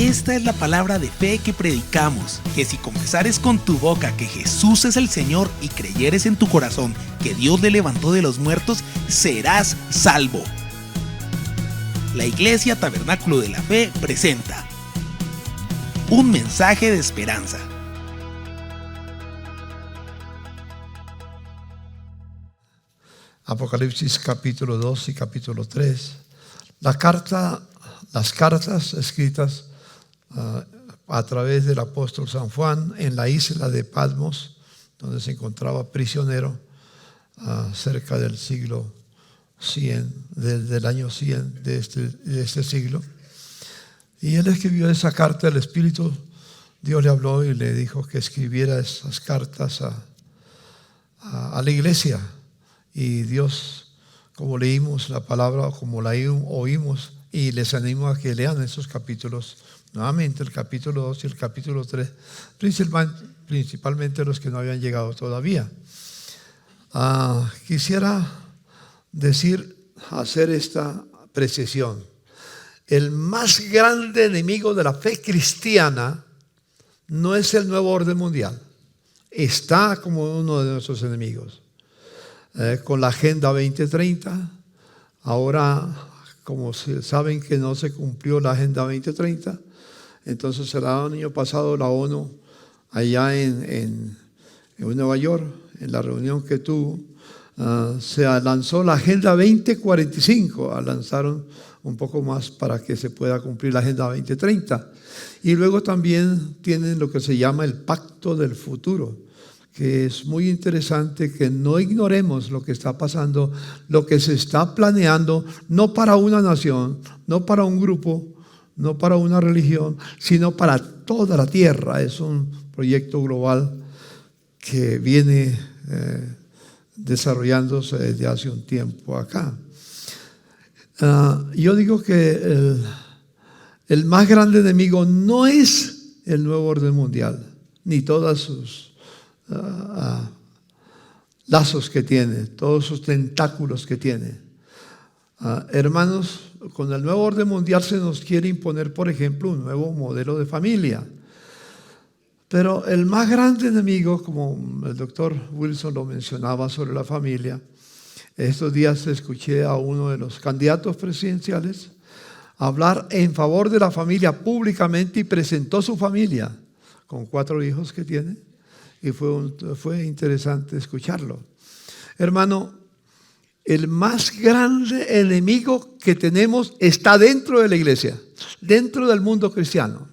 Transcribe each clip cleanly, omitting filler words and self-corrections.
Esta es la palabra de fe que predicamos, que si confesares con tu boca que Jesús es el Señor y creyeres en tu corazón que Dios le levantó de los muertos, serás salvo. La Iglesia Tabernáculo de la Fe presenta un mensaje de esperanza. Apocalipsis capítulo 2 y capítulo 3. Las cartas escritas a través del apóstol San Juan en la isla de Patmos, donde se encontraba prisionero cerca del siglo 100, del año 100 de este siglo. Y él escribió esa carta. El Espíritu, Dios le habló y le dijo que escribiera esas cartas a la iglesia. Y Dios, como leímos la palabra, como la oímos, y les animo a que lean esos capítulos, nuevamente el capítulo 2 y el capítulo 3, principalmente los que no habían llegado todavía. Quisiera hacer esta precisión. El más grande enemigo de la fe cristiana no es el nuevo orden mundial. Está como uno de nuestros enemigos. Con la Agenda 2030, ahora, como saben que no se cumplió la Agenda 2030, entonces el año pasado la ONU, allá en Nueva York, en la reunión que tuvo, se lanzó la Agenda 2045, lanzaron un poco más para que se pueda cumplir la Agenda 2030. Y luego también tienen lo que se llama el Pacto del Futuro, que es muy interesante que no ignoremos lo que está pasando, lo que se está planeando, no para una nación, no para un grupo, no para una religión, sino para toda la tierra. Es un proyecto global que viene desarrollándose desde hace un tiempo acá. Yo digo que el más grande enemigo no es el nuevo orden mundial, ni todas sus lazos que tiene, todos sus tentáculos que tiene. Hermanos, con el nuevo orden mundial se nos quiere imponer, por ejemplo, un nuevo modelo de familia. Pero el más grande enemigo, como el doctor Wilson lo mencionaba sobre la familia, estos días escuché a uno de los candidatos presidenciales hablar en favor de la familia públicamente y presentó su familia con 4 hijos que tiene. Y fue interesante escucharlo. Hermano, el más grande enemigo que tenemos está dentro de la iglesia, dentro del mundo cristiano.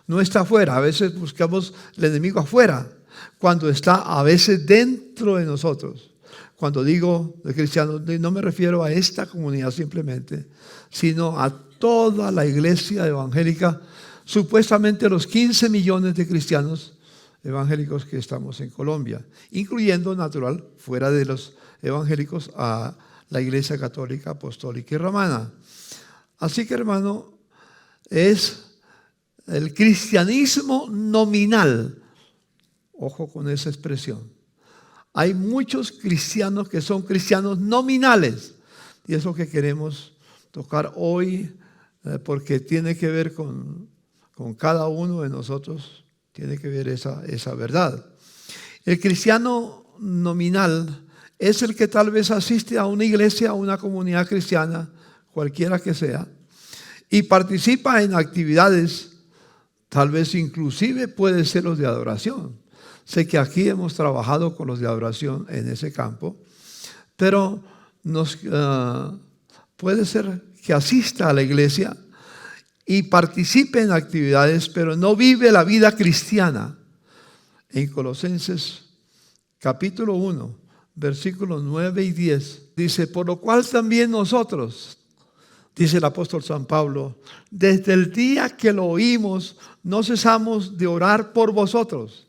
No está afuera. A veces buscamos el enemigo afuera, cuando está a veces dentro de nosotros. Cuando digo de cristianos, no me refiero a esta comunidad simplemente, sino a toda la iglesia evangélica, supuestamente los 15 millones de cristianos evangélicos que estamos en Colombia, incluyendo, natural, fuera de los evangélicos, a la Iglesia Católica, Apostólica y Romana. Así que, hermano, es el cristianismo nominal. Ojo con esa expresión. Hay muchos cristianos que son cristianos nominales, y es lo que queremos tocar hoy, porque tiene que ver con cada uno de nosotros. Tiene que ver esa verdad. El cristiano nominal es el que tal vez asiste a una iglesia, a una comunidad cristiana, cualquiera que sea, y participa en actividades, tal vez inclusive puede ser los de adoración. Sé que aquí hemos trabajado con los de adoración en ese campo, pero puede ser que asista a la iglesia y participe en actividades, pero no vive la vida cristiana. En Colosenses capítulo 1, versículos 9 y 10, dice: por lo cual también nosotros, dice el apóstol San Pablo, desde el día que lo oímos, no cesamos de orar por vosotros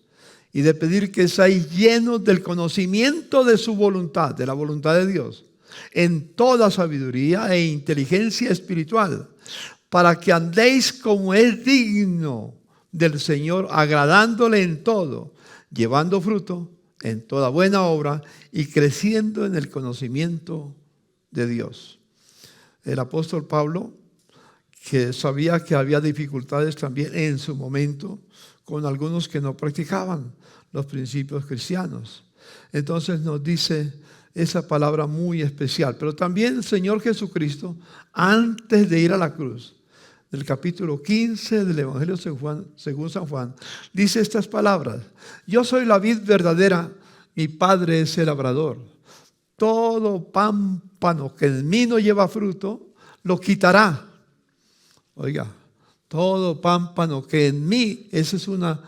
y de pedir que seáis llenos del conocimiento de su voluntad, de la voluntad de Dios, en toda sabiduría e inteligencia espiritual, para que andéis como es digno del Señor, agradándole en todo, llevando fruto en toda buena obra y creciendo en el conocimiento de Dios. El apóstol Pablo que sabía que había dificultades también en su momento con algunos que no practicaban los principios cristianos. Entonces nos dice esa palabra muy especial. Pero también el Señor Jesucristo, antes de ir a la cruz, del capítulo 15 del Evangelio según San Juan, dice estas palabras: yo soy la vid verdadera, mi Padre es el labrador. Todo pámpano que en mí no lleva fruto, lo quitará. Oiga, todo pámpano que en mí, esa es una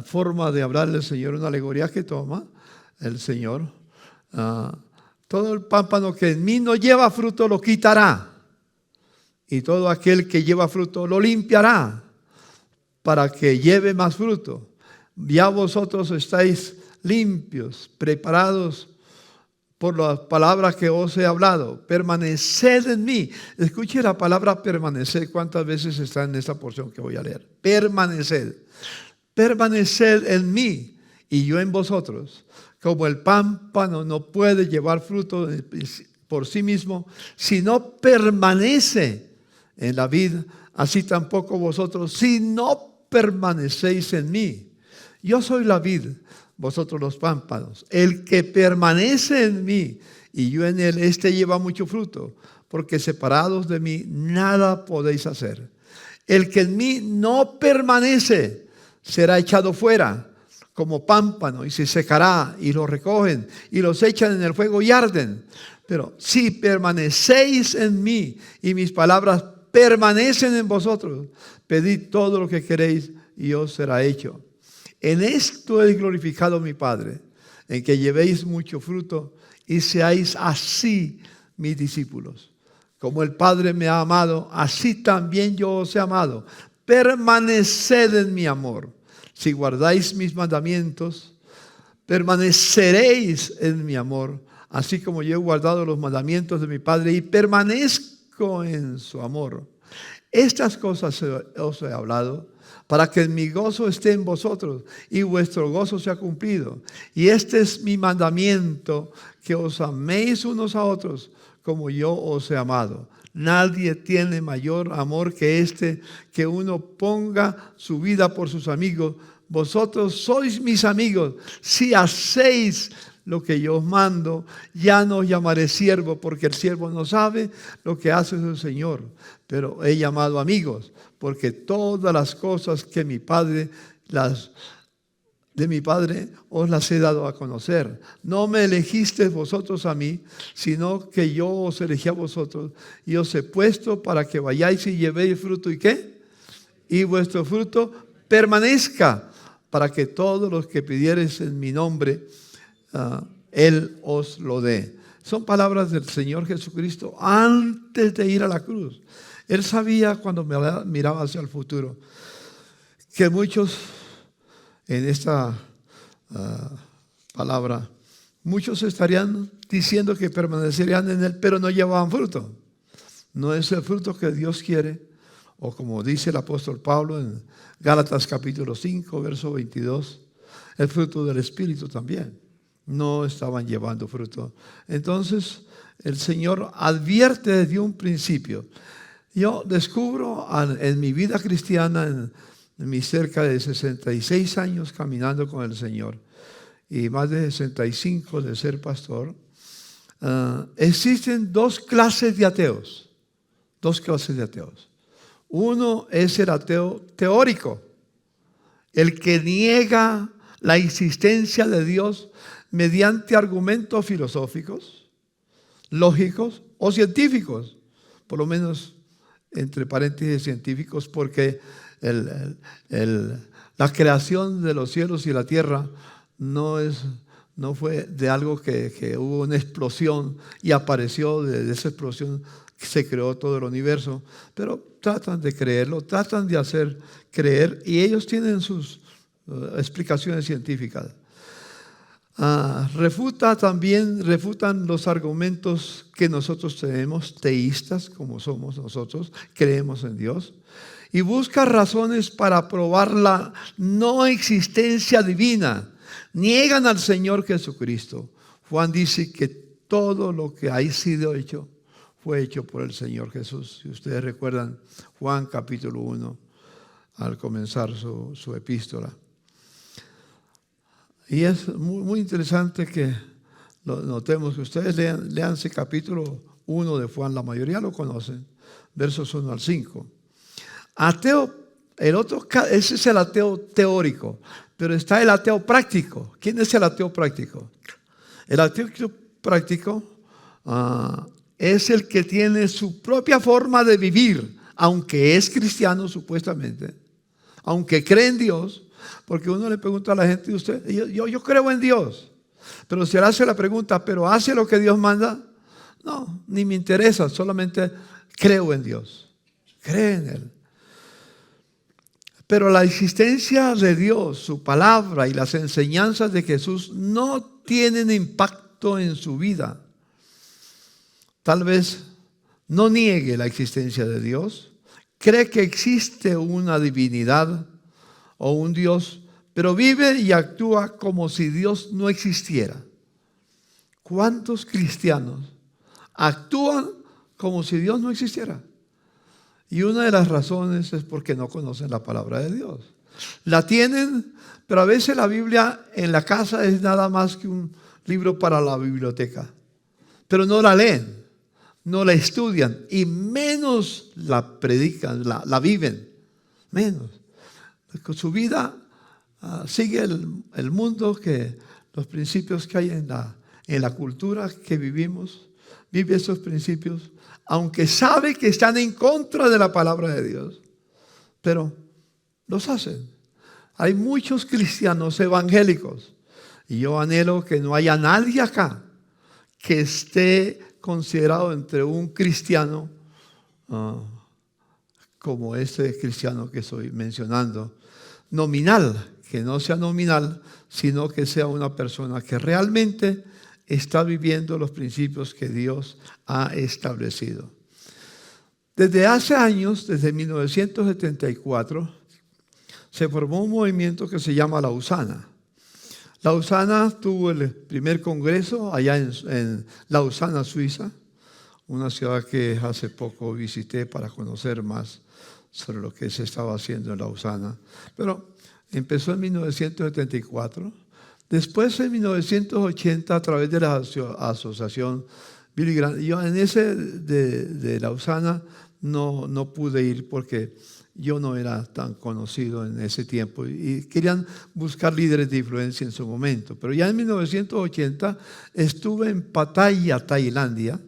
forma de hablar del Señor, una alegoría que toma el Señor. Todo el pámpano que en mí no lleva fruto, lo quitará. Y todo aquel que lleva fruto lo limpiará para que lleve más fruto. Ya vosotros estáis limpios, preparados por las palabras que os he hablado. Permaneced en mí. Escuche la palabra permanecer, cuántas veces está en esta porción que voy a leer. Permaneced. Permaneced en mí y yo en vosotros. Como el pámpano no puede llevar fruto por sí mismo si no permanece en la vid, así tampoco vosotros si no permanecéis en mí. Yo soy la vid, vosotros los pámpanos. El que permanece en mí y yo en él, este lleva mucho fruto, porque separados de mí nada podéis hacer. El que en mí no permanece será echado fuera como pámpano y se secará, y lo recogen y los echan en el fuego y arden. Pero si permanecéis en mí y mis palabras permanecen en vosotros, pedid todo lo que queréis y os será hecho. En esto es glorificado mi Padre, en que llevéis mucho fruto y seáis así mis discípulos. Como el Padre me ha amado, así también yo os he amado. Permaneced en mi amor. Si guardáis mis mandamientos, permaneceréis en mi amor, así como yo he guardado los mandamientos de mi Padre y permanezco en su amor. Estas cosas os he hablado para que mi gozo esté en vosotros y vuestro gozo sea cumplido. Y este es mi mandamiento, que os améis unos a otros como yo os he amado. Nadie tiene mayor amor que este, que uno ponga su vida por sus amigos. Vosotros sois mis amigos si hacéis lo que yo os mando. Ya no os llamaré siervo, porque el siervo no sabe lo que hace su Señor, pero he llamado amigos, porque todas las cosas que de mi Padre os las he dado a conocer. No me elegisteis vosotros a mí, sino que yo os elegí a vosotros y os he puesto para que vayáis y llevéis fruto. ¿Y qué? Y vuestro fruto permanezca, para que todos los que pidiereis en mi nombre, Él os lo dé. Son palabras del Señor Jesucristo antes de ir a la cruz. Él sabía, cuando miraba hacia el futuro, que muchos en esta palabra, muchos estarían diciendo que permanecerían en Él, pero no llevaban fruto. No es el fruto que Dios quiere, o como dice el apóstol Pablo en Gálatas capítulo 5, verso 22, el fruto del Espíritu también. No estaban llevando fruto. Entonces el Señor advierte desde un principio. Yo descubro en mi vida cristiana, en mis cerca de 66 años caminando con el Señor y más de 65 de ser pastor, existen dos clases de ateos. Dos clases de ateos. Uno es el ateo teórico, el que niega la existencia de Dios mediante argumentos filosóficos, lógicos o científicos, por lo menos entre paréntesis científicos, porque la creación de los cielos y la tierra no fue de algo que hubo una explosión y apareció de esa explosión que se creó todo el universo, pero tratan de creerlo, tratan de hacer creer, y ellos tienen sus explicaciones científicas. Refutan los argumentos que nosotros tenemos, teístas como somos nosotros, creemos en Dios, y busca razones para probar la no existencia divina. Niegan al Señor Jesucristo. Juan dice que todo lo que ha sido hecho fue hecho por el Señor Jesús. Si ustedes recuerdan Juan capítulo 1, al comenzar su epístola. Y es muy interesante que lo notemos, que ustedes lean ese capítulo 1 de Juan, la mayoría lo conocen, versos 1 al 5. Ateo, ese es el ateo teórico, pero está el ateo práctico. ¿Quién es el ateo práctico? El ateo práctico es el que tiene su propia forma de vivir, aunque es cristiano supuestamente, aunque cree en Dios, porque uno le pregunta a la gente, yo creo en Dios, pero se le hace la pregunta, ¿pero hace lo que Dios manda? No, ni me interesa, solamente creo en Dios, cree en Él. Pero la existencia de Dios, su palabra y las enseñanzas de Jesús no tienen impacto en su vida. Tal vez no niegue la existencia de Dios, cree que existe una divinidad o un Dios, pero vive y actúa como si Dios no existiera. ¿Cuántos cristianos actúan como si Dios no existiera? Y una de las razones es porque no conocen la palabra de Dios. La tienen, pero a veces la Biblia en la casa es nada más que un libro para la biblioteca. Pero no la leen, no la estudian y menos la predican, la viven. Menos. Con su vida sigue el mundo, que los principios que hay en la cultura que vivimos, vive esos principios, aunque sabe que están en contra de la palabra de Dios, pero los hacen. Hay muchos cristianos evangélicos y yo anhelo que no haya nadie acá que esté considerado entre un cristiano como este cristiano que estoy mencionando, nominal, que no sea nominal, sino que sea una persona que realmente está viviendo los principios que Dios ha establecido. Desde hace años, desde 1974, se formó un movimiento que se llama Lausana. Lausana tuvo el primer congreso allá en Lausana, Suiza, una ciudad que hace poco visité para conocer más sobre lo que se estaba haciendo en Lausana. Pero empezó en 1974. Después, en 1980, a través de la asociación Billy Graham, yo en ese de Lausana no pude ir porque yo no era tan conocido en ese tiempo y querían buscar líderes de influencia en su momento. Pero ya en 1980 estuve en Pattaya, Tailandia,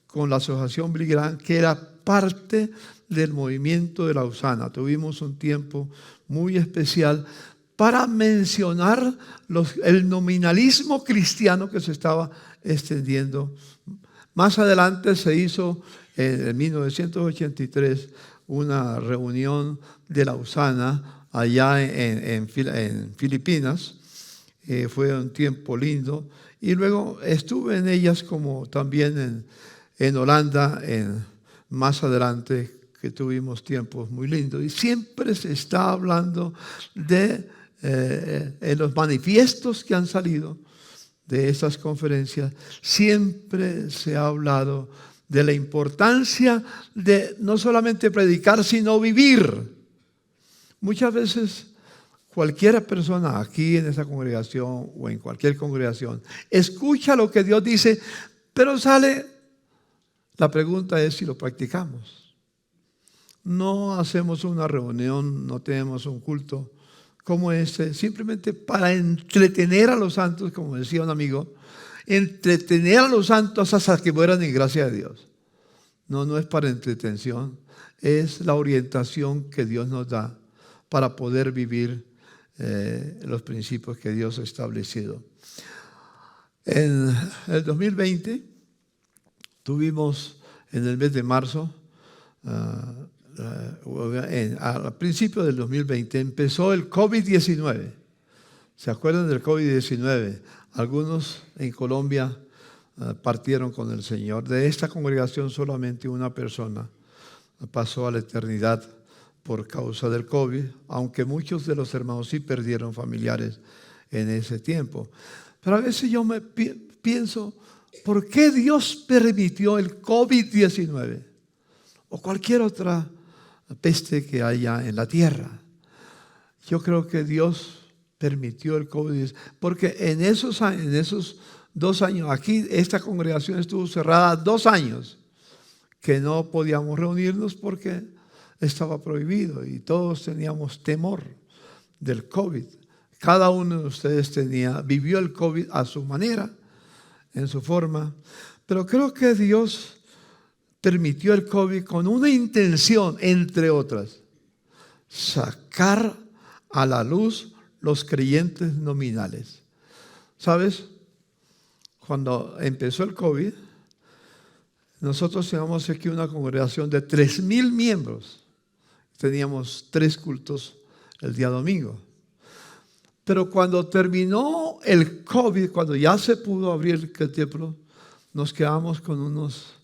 con la asociación Billy Graham, que era parte del movimiento de Lausana. Tuvimos un tiempo muy especial para mencionar el nominalismo cristiano que se estaba extendiendo. Más adelante se hizo en 1983 una reunión de Lausana allá en Filipinas. Fue un tiempo lindo. Y luego estuve en ellas como también en Holanda, más adelante, que tuvimos tiempos muy lindos. Y siempre se está hablando de en los manifiestos que han salido de esas conferencias, siempre se ha hablado de la importancia de no solamente predicar, sino vivir. Muchas veces cualquier persona aquí en esa congregación o en cualquier congregación escucha lo que Dios dice, pero la pregunta es si lo practicamos. No hacemos una reunión, no tenemos un culto como este, simplemente para entretener a los santos, como decía un amigo, entretener a los santos hasta que mueran en gracia de Dios. No es para entretención, es la orientación que Dios nos da para poder vivir los principios que Dios ha establecido. En el 2020 tuvimos, en el mes de marzo, al principio del 2020 empezó el COVID-19. ¿Se acuerdan del COVID-19? Algunos en Colombia partieron con el Señor. De esta congregación solamente una persona pasó a la eternidad por causa del COVID, aunque muchos de los hermanos sí perdieron familiares en ese tiempo. Pero a veces yo pienso, ¿por qué Dios permitió el COVID-19 o cualquier otra peste que haya en la tierra? Yo creo que Dios permitió el COVID-19 porque en esos 2 años, aquí esta congregación estuvo cerrada 2 años, que no podíamos reunirnos porque estaba prohibido y todos teníamos temor del COVID. Cada uno de ustedes vivió el COVID a su manera, en su forma, pero creo que Dios permitió el COVID con una intención, entre otras, sacar a la luz los creyentes nominales. ¿Sabes? Cuando empezó el COVID, nosotros teníamos aquí una congregación de 3,000 miembros. Teníamos 3 cultos el día domingo. Pero cuando terminó el COVID, cuando ya se pudo abrir el templo, nos quedamos con unos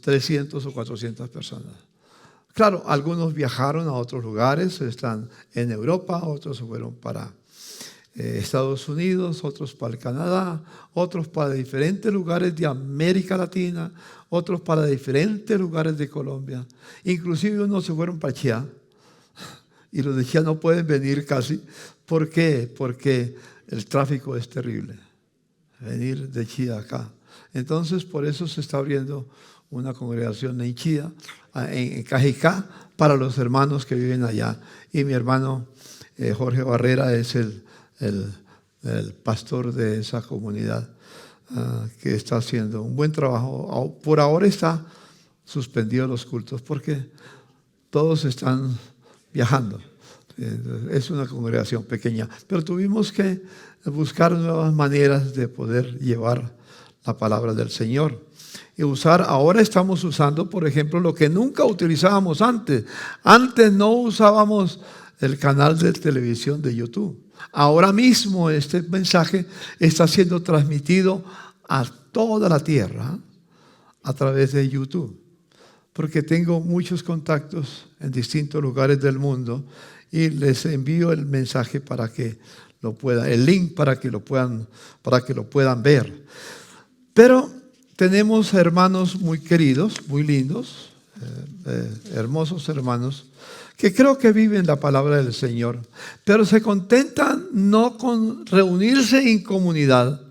300 o 400 personas. Claro, algunos viajaron a otros lugares, están en Europa, otros se fueron para Estados Unidos, otros para el Canadá, otros para diferentes lugares de América Latina, otros para diferentes lugares de Colombia. Inclusive unos se fueron para Chía, y los de Chía no pueden venir casi. ¿Por qué? Porque el tráfico es terrible, venir de Chía acá. Entonces, por eso se está abriendo una congregación en Chía, en Cajicá, para los hermanos que viven allá. Y mi hermano Jorge Barrera es el pastor de esa comunidad, que está haciendo un buen trabajo. Por ahora está suspendido los cultos porque todos están viajando. Es una congregación pequeña, pero tuvimos que buscar nuevas maneras de poder llevar la palabra del Señor y ahora estamos usando, por ejemplo, lo que nunca utilizábamos antes. Antes no usábamos el canal de televisión de YouTube. Ahora mismo este mensaje está siendo transmitido a toda la tierra a través de YouTube, porque tengo muchos contactos en distintos lugares del mundo y les envío el mensaje para que el link para que lo puedan ver. Pero tenemos hermanos muy queridos, muy lindos, hermosos hermanos, que creo que viven la palabra del Señor, pero se contentan no con reunirse en comunidad,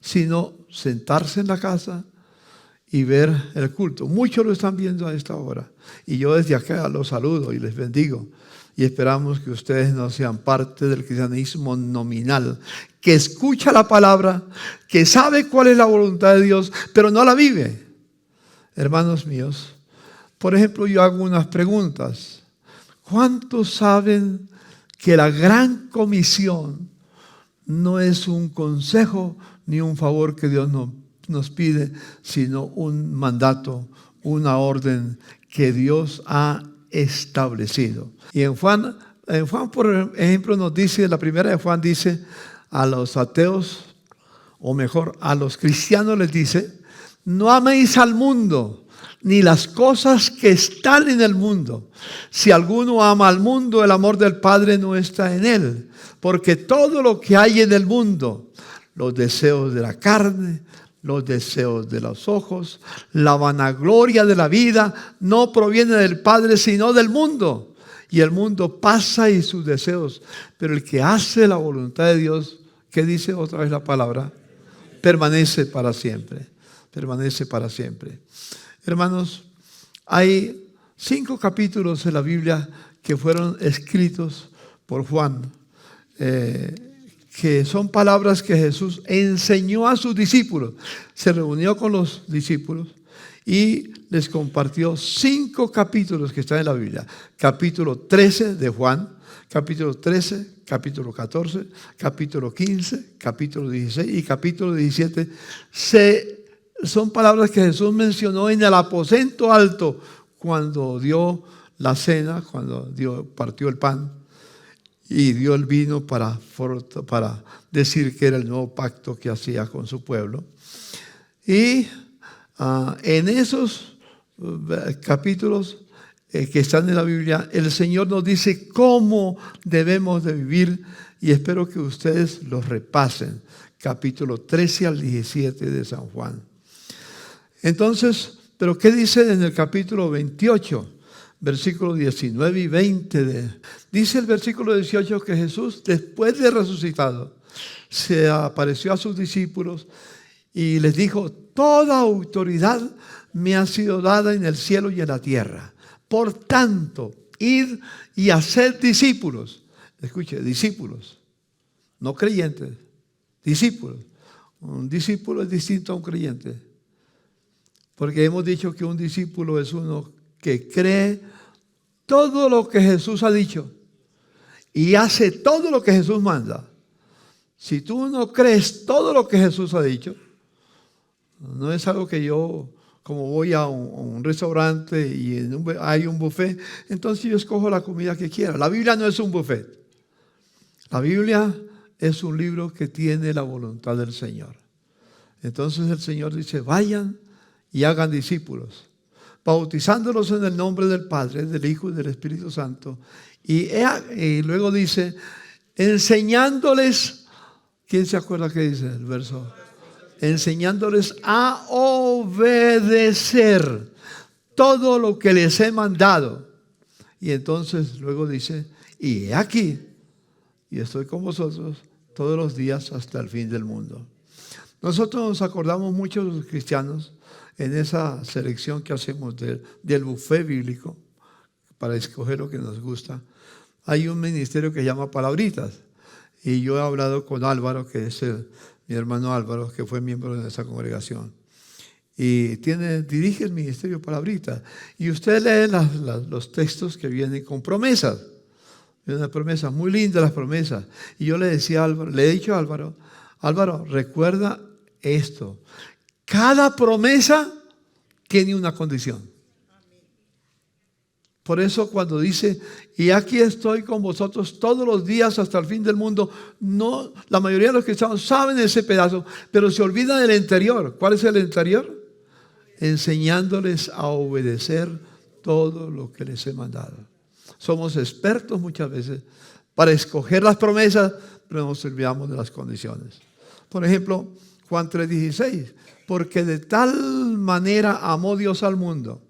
sino sentarse en la casa y ver el culto. Muchos lo están viendo a esta hora y yo desde acá los saludo y les bendigo. Y esperamos que ustedes no sean parte del cristianismo nominal, que escucha la palabra, que sabe cuál es la voluntad de Dios, pero no la vive. Hermanos míos, por ejemplo, yo hago unas preguntas. ¿Cuántos saben que la gran comisión no es un consejo ni un favor que Dios nos pide, sino un mandato, una orden que Dios ha establecido? Y en Juan, por ejemplo, nos dice, la primera de Juan dice a los ateos, o mejor, a los cristianos les dice: no améis al mundo, ni las cosas que están en el mundo. Si alguno ama al mundo, el amor del Padre no está en él. Porque todo lo que hay en el mundo, los deseos de la carne, los deseos de los ojos, la vanagloria de la vida, no proviene del Padre, sino del mundo. Y el mundo pasa y sus deseos, pero el que hace la voluntad de Dios, ¿qué dice otra vez la palabra? Permanece para siempre. Permanece para siempre. Hermanos, hay 5 capítulos en la Biblia que fueron escritos por Juan, que son palabras que Jesús enseñó a sus discípulos. Se reunió con los discípulos y les compartió 5 capítulos que están en la Biblia. Capítulo 13 de Juan, capítulo 13, capítulo 14, capítulo 15, capítulo 16 y capítulo 17. Son palabras que Jesús mencionó en el aposento alto cuando dio la cena, cuando partió el pan y dio el vino para decir que era el nuevo pacto que hacía con su pueblo. Y en esos capítulos que están en la Biblia, el Señor nos dice cómo debemos de vivir, y espero que ustedes los repasen capítulo 13 al 17 de San Juan. Entonces, ¿pero qué dice en el capítulo 28? Versículos 19 y 20. Dice el versículo 18 que Jesús, después de resucitado, se apareció a sus discípulos y les dijo: toda autoridad me ha sido dada en el cielo y en la tierra. Por tanto, id y haced discípulos. Escuche, discípulos, no creyentes, discípulos. Un discípulo es distinto a un creyente, porque hemos dicho que un discípulo es uno que cree todo lo que Jesús ha dicho y hace todo lo que Jesús manda. Si tú no crees todo lo que Jesús ha dicho, no es algo que yo, como voy a un restaurante y hay un buffet, entonces yo escojo la comida que quiera. La Biblia no es un buffet. La Biblia es un libro que tiene la voluntad del Señor. Entonces el Señor dice: vayan y hagan discípulos, bautizándolos en el nombre del Padre, del Hijo y del Espíritu Santo. Y luego dice, enseñándoles. ¿Quién se acuerda qué dice el verso? Enseñándoles a obedecer todo lo que les he mandado. Y entonces luego dice: y he aquí, y estoy con vosotros todos los días hasta el fin del mundo. Nosotros nos acordamos mucho, los cristianos, en esa selección que hacemos del buffet bíblico, para escoger lo que nos gusta. Hay un ministerio que se llama Palabritas. Y yo he hablado con Álvaro, que es mi hermano Álvaro, que fue miembro de esa congregación. Y dirige el ministerio Palabritas. Y usted lee los textos que vienen con promesas. Una promesa muy linda, las promesas. Y yo le decía a Álvaro, le he dicho a Álvaro: Álvaro, recuerda esto. Cada promesa tiene una condición. Por eso cuando dice: y aquí estoy con vosotros todos los días hasta el fin del mundo, no, la mayoría de los cristianos saben ese pedazo, pero se olvidan del interior. ¿Cuál es el interior? Enseñándoles a obedecer todo lo que les he mandado. Somos expertos muchas veces para escoger las promesas, pero nos olvidamos de las condiciones. Por ejemplo, Juan 3:16, porque de tal manera amó Dios al mundo,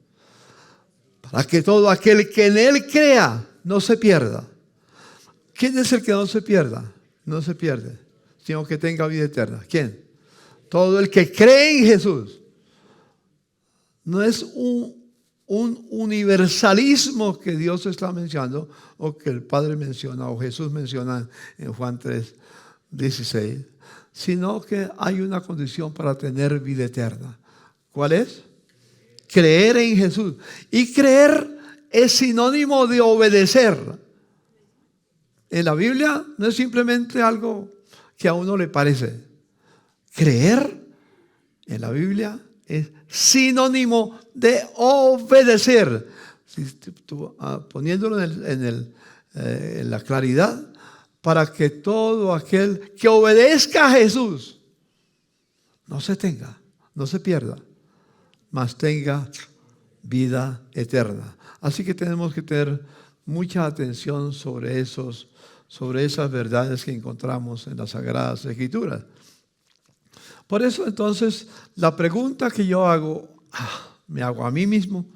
para que todo aquel que en Él crea no se pierda. ¿Quién es el que no se pierda? No se pierde, sino que tenga vida eterna. ¿Quién? Todo el que cree en Jesús. No es un universalismo que Dios está mencionando, o que el Padre menciona, o Jesús menciona en Juan 3:16, sino que hay una condición para tener vida eterna. ¿Cuál es? Creer en Jesús. Y creer es sinónimo de obedecer. En la Biblia no es simplemente algo que a uno le parece. Creer en la Biblia es sinónimo de obedecer. Poniéndolo en la claridad, para que todo aquel que obedezca a Jesús no se pierda, mas tenga vida eterna. Así que tenemos que tener mucha atención sobre esas verdades que encontramos en las Sagradas Escrituras. Por eso entonces la pregunta que yo me hago a mí mismo,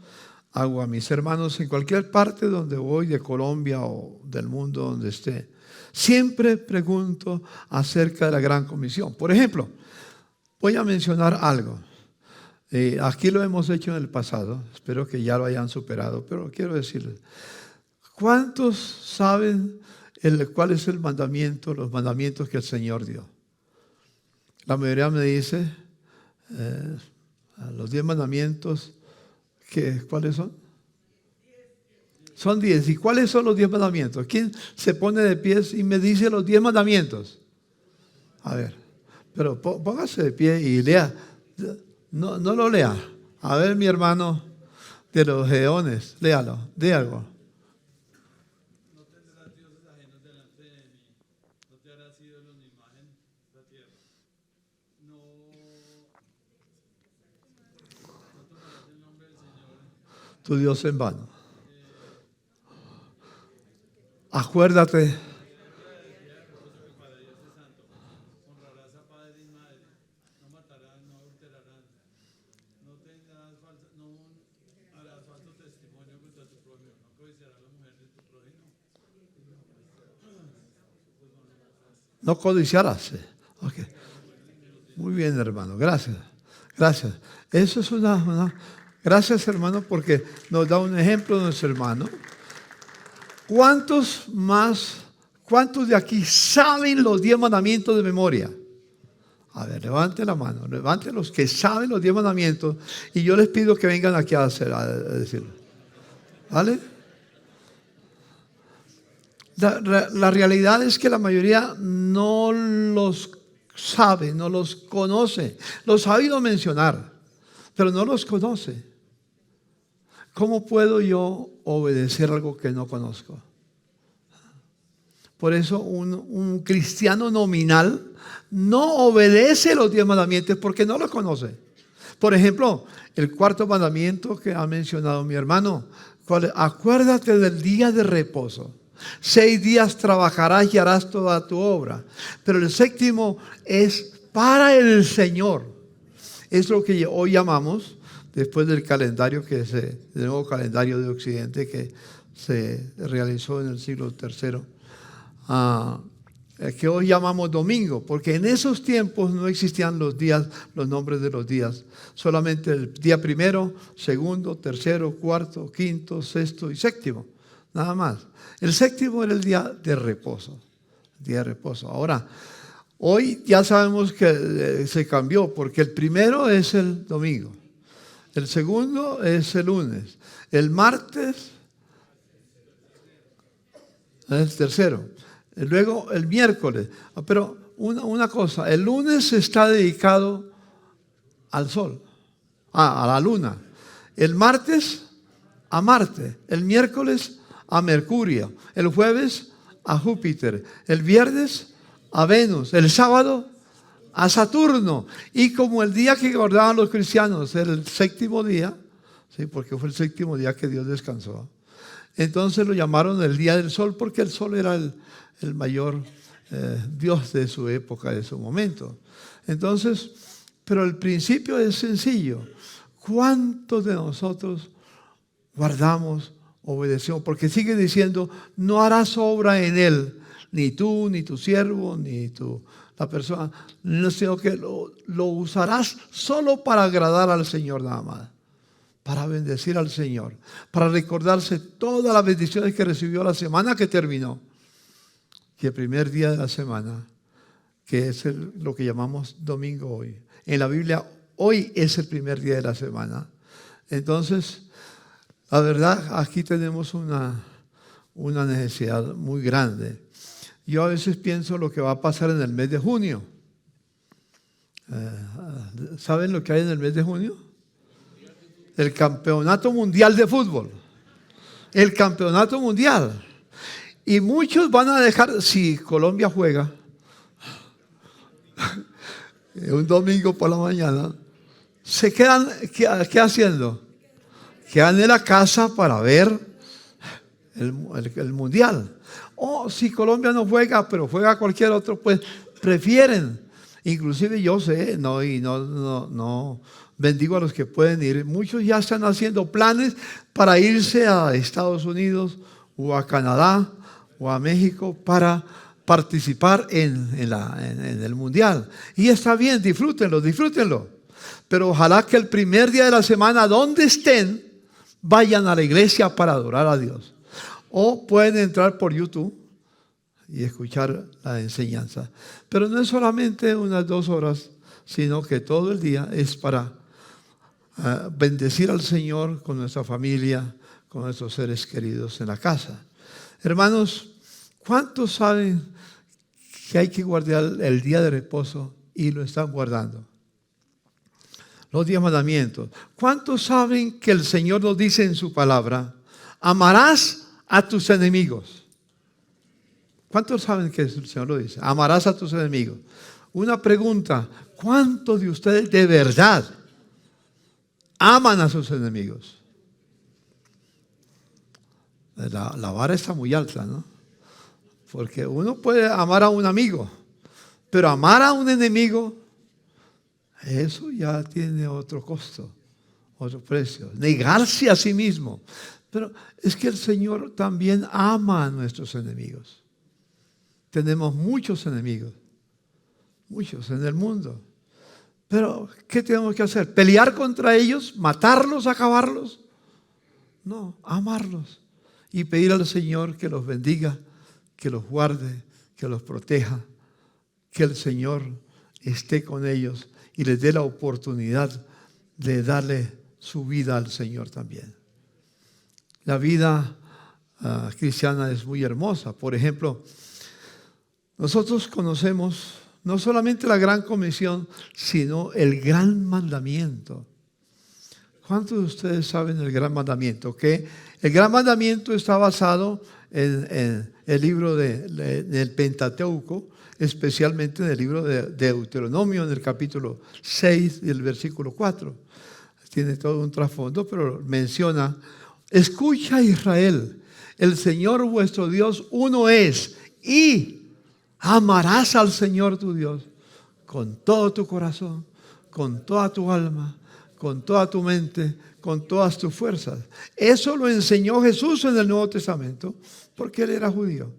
hago a mis hermanos en cualquier parte donde voy, de Colombia o del mundo donde esté, siempre pregunto acerca de la Gran Comisión. Por ejemplo, voy a mencionar algo. Aquí lo hemos hecho en el pasado, espero que ya lo hayan superado, pero quiero decirles: ¿cuántos saben cuál es el mandamiento, los mandamientos que el Señor dio? La mayoría me dice, los 10 mandamientos, ¿cuáles son? Son 10. ¿Y cuáles son los 10 mandamientos? ¿Quién se pone de pies y me dice los 10 mandamientos? A ver, pero póngase de pie y lea. No lo lea. A ver, mi hermano de los Geones, léalo, dé algo. No tendrás dioses ajenos delante de mí, no te harás ídolo ni imagen de la tierra. No tomarás el nombre del Señor, Tu Dios en vano. Acuérdate. honrarás a padre No codiciarás. Okay. Muy bien, hermano. Gracias. Gracias. Eso es Gracias, hermano, porque nos da un ejemplo nuestro hermano. ¿Cuántos de aquí saben los 10 mandamientos de memoria? A ver, levante la mano. Levante los que saben los 10 mandamientos. Y yo les pido que vengan aquí a decirlo. ¿Vale? La realidad es que la mayoría no los sabe, no los conoce. Los ha oído mencionar, pero no los conoce. ¿Cómo puedo yo obedecer algo que no conozco? Por eso un cristiano nominal no obedece los 10 mandamientos porque no los conoce. Por ejemplo, el 4.º mandamiento que ha mencionado mi hermano, acuérdate del día de reposo. 6 días trabajarás y harás toda tu obra, pero el 7.º es para el Señor. Es lo que hoy llamamos, después del calendario del nuevo calendario de Occidente que se realizó en el siglo III, que hoy llamamos domingo, porque en esos tiempos no existían los nombres de los días, solamente el día 1, 2, 3, 4, 5, 6 y 7, nada más. El 7.º era el día de reposo. Ahora, hoy ya sabemos que se cambió, porque el 1 es el domingo, el 2 es el lunes, el martes es el 3, luego el miércoles. Pero una cosa, el lunes está dedicado al sol, a la luna, el martes a Marte, el miércoles a Mercurio, el jueves a Júpiter, el viernes a Venus, el sábado a Saturno. Y como el día que guardaban los cristianos era el 7.º día, ¿sí? Porque fue el 7.º día que Dios descansó, entonces lo llamaron el día del sol, porque el sol era el mayor Dios de su época, de su momento. Entonces, pero el principio es sencillo. ¿Cuántos de nosotros guardamos, obedecemos? Porque sigue diciendo, no harás obra en él, ni tú, ni tu siervo, ni la persona, sino que lo usarás solo para agradar al Señor nada más, para bendecir al Señor, para recordarse todas las bendiciones que recibió la semana que terminó. Y el primer día de la semana, que es lo que llamamos domingo hoy. En la Biblia, hoy es el primer día de la semana. Entonces, la verdad, aquí tenemos una necesidad muy grande. Yo a veces pienso lo que va a pasar en el mes de junio. ¿Saben lo que hay en el mes de junio? El Campeonato Mundial de Fútbol. El Campeonato Mundial. Y muchos van a dejar, si Colombia juega, un domingo por la mañana, se quedan, ¿qué haciendo? Quedan en la casa para ver el mundial. O si Colombia no juega, pero juega cualquier otro, pues prefieren. Inclusive yo sé, no bendigo a los que pueden ir. Muchos ya están haciendo planes para irse a Estados Unidos o a Canadá o a México para participar en el mundial. Y está bien, disfrútenlo. Pero ojalá que el primer día de la semana, donde estén, vayan a la iglesia para adorar a Dios. O pueden entrar por YouTube y escuchar la enseñanza. Pero no es solamente unas 2 horas, sino que todo el día es para bendecir al Señor con nuestra familia, con nuestros seres queridos en la casa. Hermanos, ¿cuántos saben que hay que guardar el día de reposo y lo están guardando? Los 10 mandamientos. ¿Cuántos saben que el Señor nos dice en su palabra, amarás a tus enemigos? ¿Cuántos saben que el Señor lo dice? Amarás a tus enemigos. Una pregunta, ¿cuántos de ustedes de verdad aman a sus enemigos? La vara está muy alta, ¿no? Porque uno puede amar a un amigo, pero amar a un enemigo, eso ya tiene otro costo, otro precio. Negarse a sí mismo. Pero es que el Señor también ama a nuestros enemigos. Tenemos muchos enemigos, muchos en el mundo. Pero, ¿qué tenemos que hacer? ¿Pelear contra ellos? ¿Matarlos? ¿Acabarlos? No, amarlos y pedir al Señor que los bendiga, que los guarde, que los proteja, que el Señor esté con ellos y les dé la oportunidad de darle su vida al Señor también. La vida cristiana es muy hermosa. Por ejemplo, nosotros conocemos no solamente la gran comisión, sino el gran mandamiento. ¿Cuántos de ustedes saben el gran mandamiento? Que el gran mandamiento está basado en el libro del Pentateuco, especialmente en el libro de Deuteronomio, en el capítulo 6 y el versículo 4. Tiene todo un trasfondo, pero menciona: escucha, Israel, el Señor vuestro Dios uno es, y amarás al Señor tu Dios con todo tu corazón, con toda tu alma, con toda tu mente, con todas tus fuerzas. Eso lo enseñó Jesús en el Nuevo Testamento, porque Él era judío.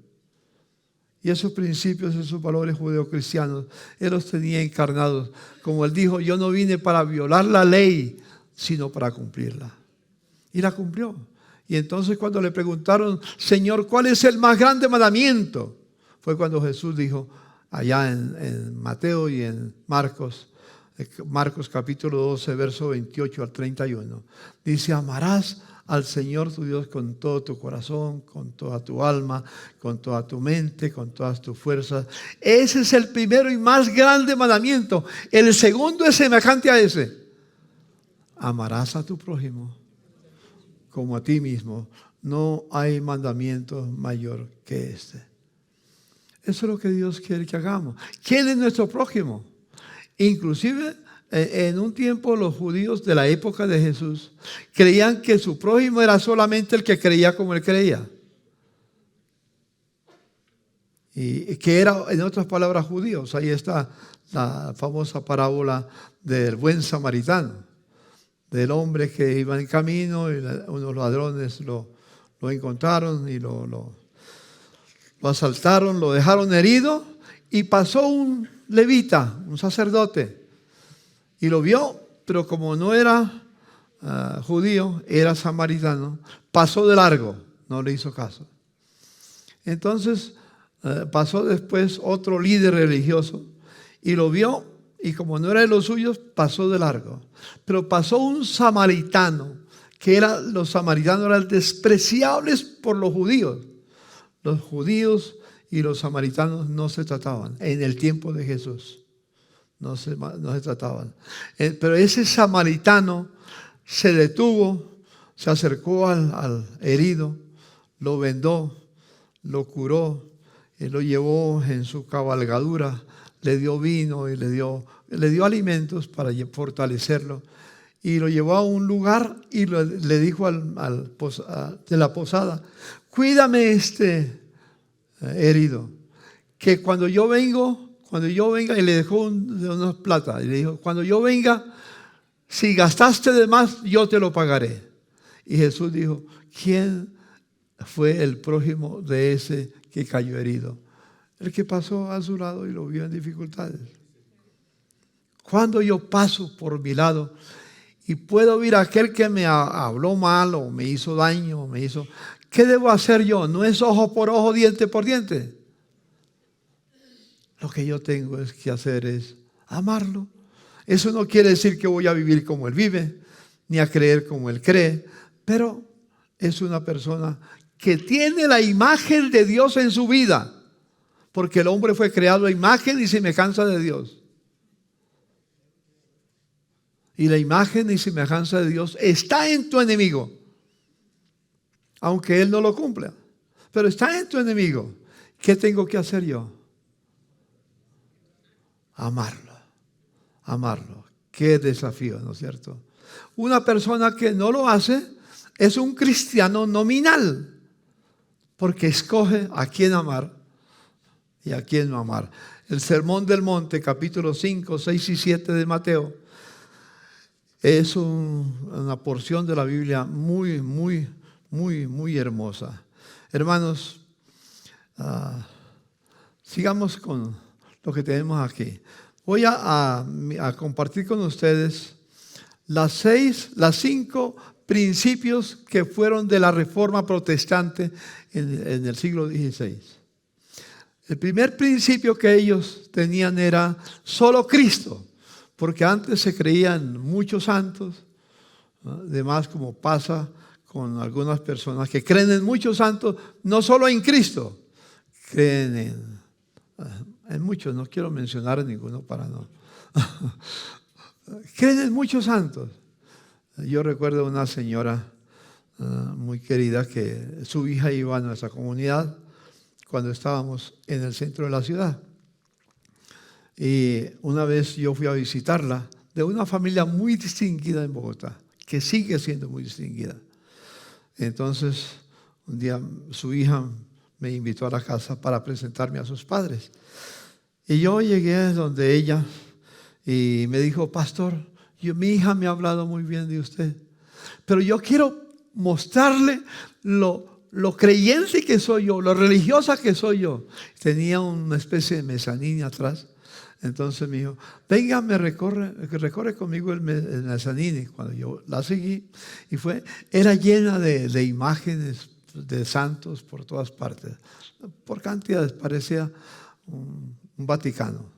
Y esos principios, esos valores judeocristianos, Él los tenía encarnados. Como Él dijo: yo no vine para violar la ley, sino para cumplirla. Y la cumplió. Y entonces cuando le preguntaron: Señor, ¿cuál es el más grande mandamiento? Fue cuando Jesús dijo, allá en Mateo y en Marcos capítulo 12, verso 28 al 31. Dice: amarás al Señor tu Dios con todo tu corazón, con toda tu alma, con toda tu mente, con todas tus fuerzas. Ese es el primero y más grande mandamiento. El segundo es semejante a ese: amarás a tu prójimo como a ti mismo. No hay mandamiento mayor que este. Eso es lo que Dios quiere que hagamos. ¿Quién es nuestro prójimo? Inclusive en un tiempo los judíos de la época de Jesús creían que su prójimo era solamente el que creía como él creía. Y que era, en otras palabras, judíos. Ahí está la famosa parábola del buen samaritano, del hombre que iba en camino y unos ladrones lo encontraron y lo asaltaron, lo dejaron herido, y pasó un levita, un sacerdote, y lo vio, pero como no era judío, era samaritano, pasó de largo, no le hizo caso. Entonces pasó después otro líder religioso y lo vio, y como no era de los suyos, pasó de largo. Pero pasó un samaritano, los samaritanos eran despreciables por los judíos. Los judíos y los samaritanos no se trataban en el tiempo de Jesús. No se trataban. Pero ese samaritano se detuvo, se acercó al herido, lo vendó, lo curó, lo llevó en su cabalgadura, le dio vino y le dio alimentos para fortalecerlo. Y lo llevó a un lugar y le dijo de la posada: cuídame este herido, que cuando yo venga, y le dejó unas plata, y le dijo: cuando yo venga, si gastaste de más, yo te lo pagaré. Y Jesús dijo: ¿quién fue el prójimo de ese que cayó herido? El que pasó a su lado y lo vio en dificultades. Cuando yo paso por mi lado y puedo ver a aquel que me habló mal o me hizo daño, ¿qué debo hacer yo? No es ojo por ojo, diente por diente. Lo que yo tengo que hacer es amarlo. Eso no quiere decir que voy a vivir como él vive, ni a creer como él cree, pero es una persona que tiene la imagen de Dios en su vida, porque el hombre fue creado a imagen y semejanza de Dios. Y la imagen y semejanza de Dios está en tu enemigo, aunque él no lo cumpla, pero está en tu enemigo. ¿Qué tengo que hacer yo? Amarlo. Qué desafío, ¿no es cierto? Una persona que no lo hace es un cristiano nominal, porque escoge a quién amar y a quién no amar. El Sermón del Monte, capítulo 5, 6 y 7 de Mateo, es una porción de la Biblia muy, muy muy, muy hermosa. Hermanos, sigamos con lo que tenemos aquí. Voy a compartir con ustedes las 5 principios que fueron de la Reforma Protestante en el siglo XVI. El primer principio que ellos tenían era solo Cristo, porque antes se creían muchos santos, ¿no? Además, como pasa con algunas personas que creen en muchos santos, no solo en Cristo, creen en muchos, no quiero mencionar a ninguno para no. Creen en muchos santos. Yo recuerdo una señora muy querida que su hija iba a nuestra comunidad cuando estábamos en el centro de la ciudad. Y una vez yo fui a visitarla, de una familia muy distinguida en Bogotá, que sigue siendo muy distinguida. Entonces, un día su hija me invitó a la casa para presentarme a sus padres. Y yo llegué donde ella y me dijo: pastor, mi hija me ha hablado muy bien de usted, pero yo quiero mostrarle lo creyente que soy yo, lo religiosa que soy yo. Tenía una especie de mezanín atrás. Entonces me dijo: venga, recorre conmigo el mezanín. Y cuando yo la seguí, era llena de imágenes de santos por todas partes. Por cantidades, parecía un Vaticano.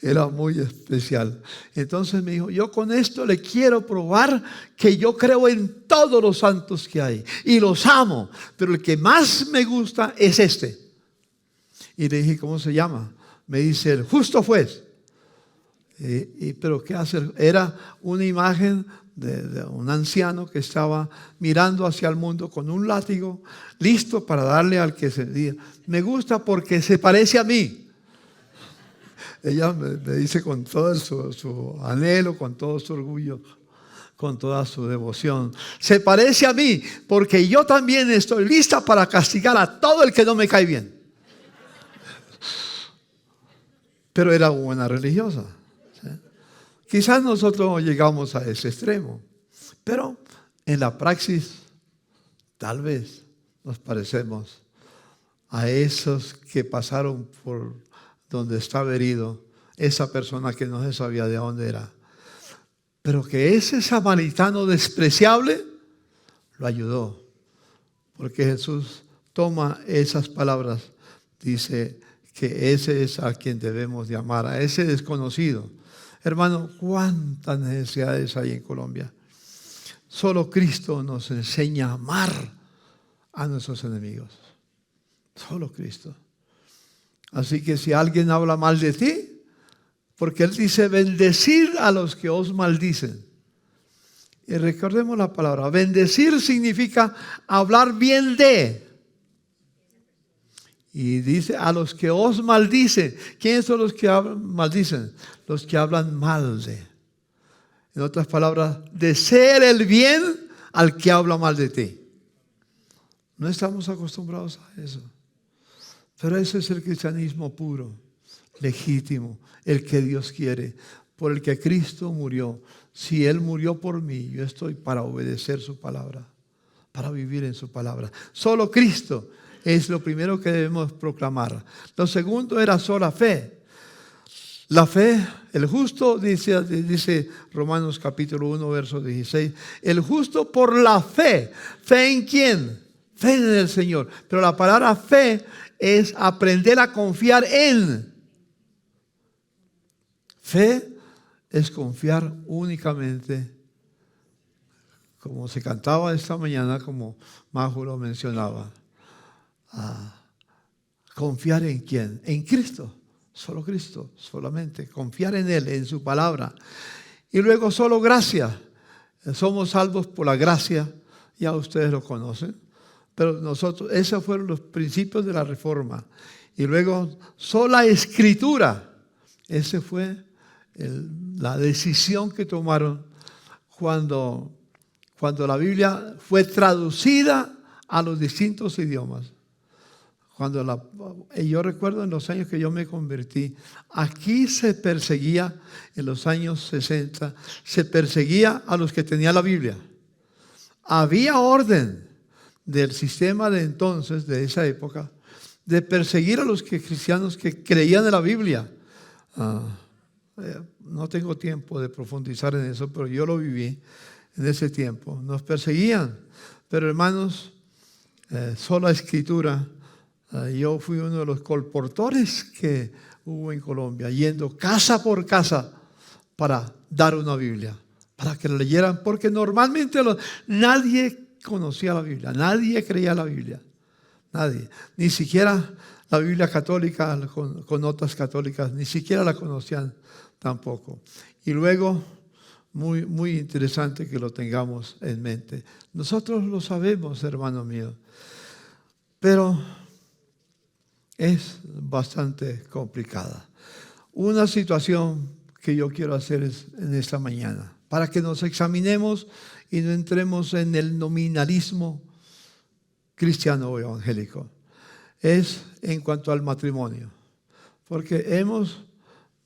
Era muy especial. Entonces me dijo: yo con esto le quiero probar que yo creo en todos los santos que hay y los amo, pero el que más me gusta es este. Y le dije: ¿cómo se llama? Me dice: el justo juez. Pero ¿qué hace? Era una imagen de un anciano que estaba mirando hacia el mundo con un látigo, listo para darle al que se diga. Me gusta porque se parece a mí. Ella me dice con todo su anhelo, con todo su orgullo, con toda su devoción: se parece a mí porque yo también estoy lista para castigar a todo el que no me cae bien. Pero era buena religiosa, ¿sí? Quizás nosotros no llegamos a ese extremo, pero en la praxis tal vez nos parecemos a esos que pasaron por donde estaba herido esa persona que no se sabía de dónde era, pero que ese samaritano despreciable lo ayudó, porque Jesús toma esas palabras, dice que ese es a quien debemos de amar, a ese desconocido. Hermano, ¿cuántas necesidades hay en Colombia? Solo Cristo nos enseña a amar a nuestros enemigos. Solo Cristo. Así que si alguien habla mal de ti, porque Él dice: bendecid a los que os maldicen. Y recordemos la palabra. Bendecir significa hablar bien de. Y dice: a los que os maldicen. ¿Quiénes son los que maldicen? Los que hablan mal de. En otras palabras, desear el bien al que habla mal de ti. No estamos acostumbrados a eso. Pero ese es el cristianismo puro, legítimo, el que Dios quiere, por el que Cristo murió. Si Él murió por mí, yo estoy para obedecer su palabra, para vivir en su palabra. Solo Cristo es lo primero que debemos proclamar. Lo segundo era sola fe. La fe, el justo, dice Romanos capítulo 1, verso 16, el justo por la fe. ¿Fe en quién? Fe en el Señor. Pero la palabra fe es aprender a confiar en. Fe es confiar únicamente, como se cantaba esta mañana, como Majo lo mencionaba. Confiar en quién? En Cristo. Solo Cristo, solamente. Confiar en Él, en su palabra. Y luego solo gracia. Somos salvos por la gracia. Ya ustedes lo conocen. Pero nosotros, esos fueron los principios de la Reforma. Y luego sola escritura. Esa fue la decisión que tomaron cuando la Biblia fue traducida a los distintos idiomas. Yo recuerdo en los años que yo me convertí, aquí se perseguía, en los años 60, se perseguía a los que tenían la Biblia. había orden del sistema de entonces, de esa época, de perseguir a los cristianos que creían en la Biblia. No tengo tiempo de profundizar en eso, pero yo lo viví en ese tiempo. Nos perseguían, pero hermanos, sola escritura. Yo fui uno de los colportores que hubo en Colombia, yendo casa por casa para dar una Biblia, para que la leyeran, porque normalmente nadie conocía la Biblia, nadie creía la Biblia, nadie, ni siquiera la Biblia católica con notas católicas, ni siquiera la conocían tampoco. Y luego, muy, muy interesante que lo tengamos en mente. Nosotros lo sabemos, hermanos míos, pero es bastante complicada. Una situación que yo quiero hacer en esta mañana, para que nos examinemos y no entremos en el nominalismo cristiano o evangélico, es en cuanto al matrimonio. Porque hemos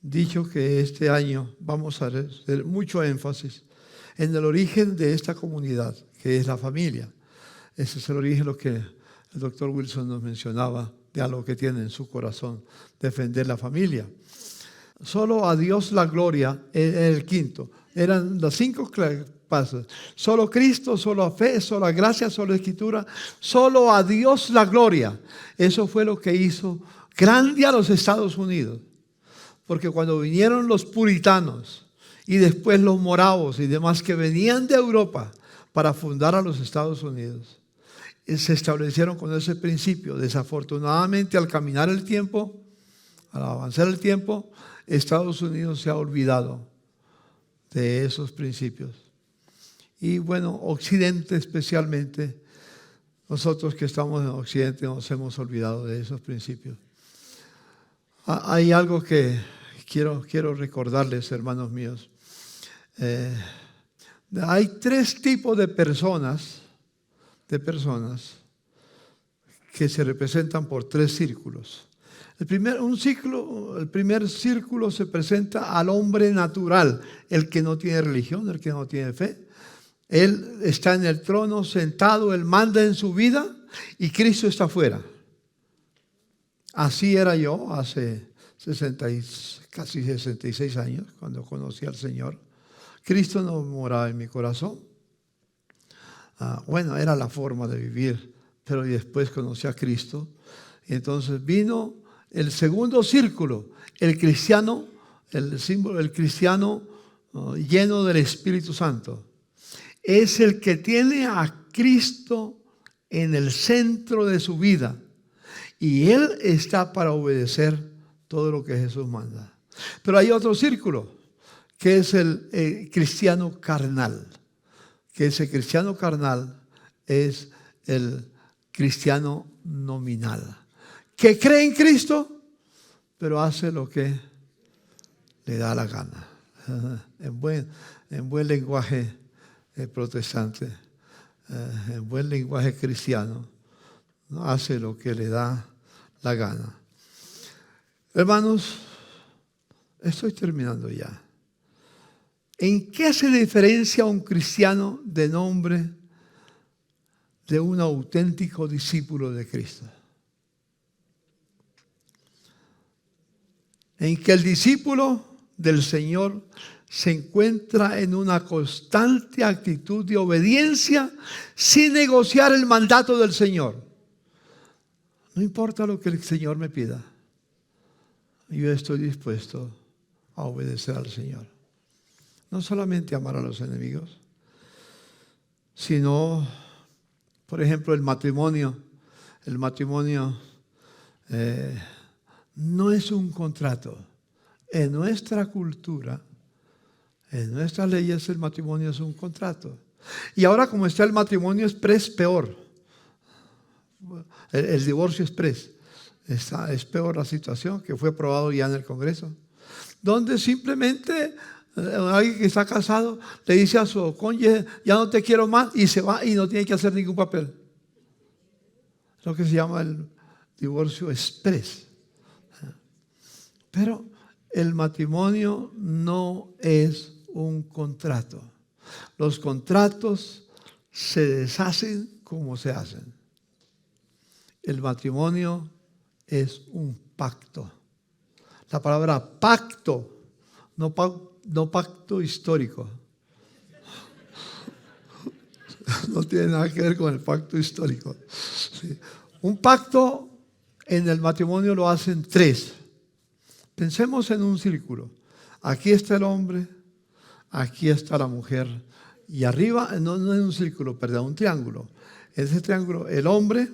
dicho que este año vamos a hacer mucho énfasis en el origen de esta comunidad, que es la familia. Ese es el origen, lo que el doctor Wilson nos mencionaba, de algo que tiene en su corazón, defender la familia. Solo a Dios la gloria, el quinto. Eran los 5 pasos. Solo Cristo, solo fe, solo gracia, solo escritura. Solo a Dios la gloria. Eso fue lo que hizo grande a los Estados Unidos. Porque cuando vinieron los puritanos y después los moravos y demás que venían de Europa para fundar a los Estados Unidos, se establecieron con ese principio. Desafortunadamente, al caminar el tiempo, al avanzar el tiempo, Estados Unidos se ha olvidado de esos principios. Y bueno, Occidente especialmente, nosotros que estamos en Occidente nos hemos olvidado de esos principios. Hay algo que quiero recordarles, hermanos míos. Hay 3 tipos de personas que se representan por 3 círculos. El primer círculo se presenta al hombre natural, el que no tiene religión, el que no tiene fe. Él está en el trono sentado, él manda en su vida y Cristo está afuera. Así era yo hace casi 66 años cuando conocí al Señor. Cristo no moraba en mi corazón. Bueno, era la forma de vivir, pero después conocí a Cristo. Y entonces vino el segundo círculo, el cristiano, el símbolo del cristiano lleno del Espíritu Santo. Es el que tiene a Cristo en el centro de su vida. Y él está para obedecer todo lo que Jesús manda. Pero hay otro círculo, que es el cristiano carnal. Que ese cristiano carnal es el cristiano nominal, que cree en Cristo, pero hace lo que le da la gana. En buen lenguaje protestante, en buen lenguaje cristiano, no hace lo que le da la gana. Hermanos, estoy terminando ya. ¿En qué se diferencia un cristiano de nombre de un auténtico discípulo de Cristo? En que el discípulo del Señor se encuentra en una constante actitud de obediencia sin negociar el mandato del Señor. No importa lo que el Señor me pida, yo estoy dispuesto a obedecer al Señor. No solamente amar a los enemigos, sino, por ejemplo, el matrimonio. El matrimonio no es un contrato. En nuestra cultura, en nuestras leyes, el matrimonio es un contrato. Y ahora, como está el matrimonio express, peor. El divorcio express. Es peor la situación, que fue aprobado ya en el Congreso, donde simplemente alguien que está casado le dice a su cónyuge: ya no te quiero más, y se va y no tiene que hacer ningún papel. Es lo que se llama el divorcio express. Pero el matrimonio no es un contrato. Los contratos se deshacen como se hacen. El matrimonio es un pacto. La palabra pacto, no pacto histórico. No tiene nada que ver con el pacto histórico. Sí. Un pacto en el matrimonio lo hacen tres. Pensemos en un círculo. Aquí está el hombre, aquí está la mujer. Y arriba, no es un círculo, perdón, un triángulo. En ese triángulo, el hombre,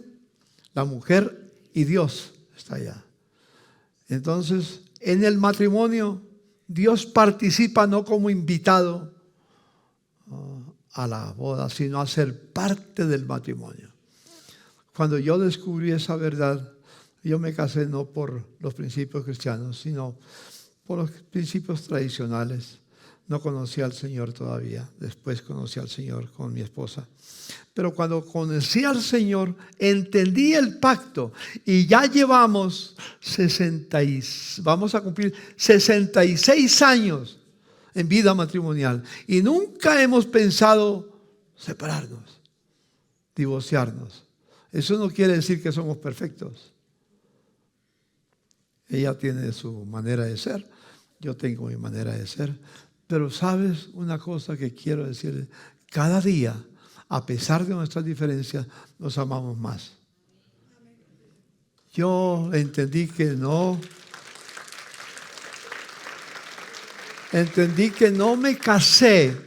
la mujer y Dios está allá. Entonces, en el matrimonio, Dios participa no como invitado a la boda, sino a ser parte del matrimonio. Cuando yo descubrí esa verdad, yo me casé no por los principios cristianos, sino por los principios tradicionales. No conocía al Señor todavía, después conocí al Señor con mi esposa. Pero cuando conocí al Señor, entendí el pacto y ya llevamos vamos a cumplir 66 años en vida matrimonial y nunca hemos pensado separarnos, divorciarnos. Eso no quiere decir que somos perfectos. Ella tiene su manera de ser, yo tengo mi manera de ser. Pero sabes una cosa que quiero decirle, cada día, a pesar de nuestras diferencias, nos amamos más. Yo entendí que no me casé